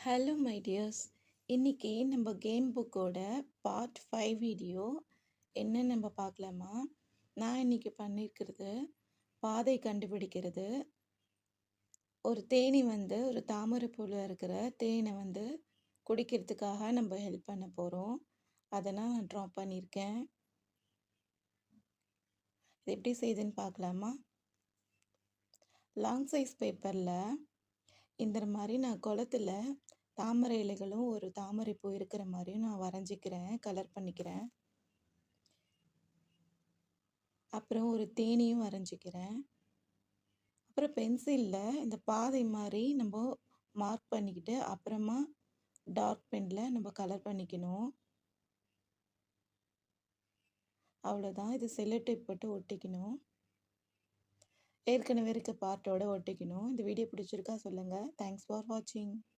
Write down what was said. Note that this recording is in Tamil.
Hello my tears. இன்னைக்கு நம்ம கேம் புக்கோட பார்ட் 5 வீடியோ என்ன நம்ம பார்க்கலாமா? நான் இன்னைக்கு பண்ணியிருக்கிறது பாதை கண்டுபிடிக்கிறது. ஒரு தேனி ஒரு தாமரைப்பூவில் இருக்கிற தேனை குடிக்கிறதுக்காக நம்ம ஹெல்ப் பண்ண போகிறோம். அதை நான் ட்ரா பண்ணியிருக்கேன். இது எப்படி செய்யுதுன்னு பார்க்கலாமா? லாங் சைஸ் பேப்பரில் இந்த மாதிரி நான் குளத்துல தாமரை இலைகளும் ஒரு தாமரை பூ இருக்கிற மாதிரியும் நான் வரைஞ்சிக்கிறேன், கலர் பண்ணிக்கிறேன். அப்புறம் ஒரு தேனியும் வரைஞ்சிக்கிறேன். அப்புறம் பென்சிலில் இந்த பாதை மாதிரி நம்ம மார்க் பண்ணிக்கிட்டு அப்புறமா டார்க் பெனில் நம்ம கலர் பண்ணிக்கணும். அவ்வளோதான். இது செல்லோ டேப் போட்டு ஒட்டிக்கணும். ஏற்கனவே இருக்க பார்ட்டோட ஒட்டிக்கணும். இந்த வீடியோ பிடிச்சிருக்கா சொல்லுங்கள். தேங்க்ஸ் ஃபார் வாட்சிங்.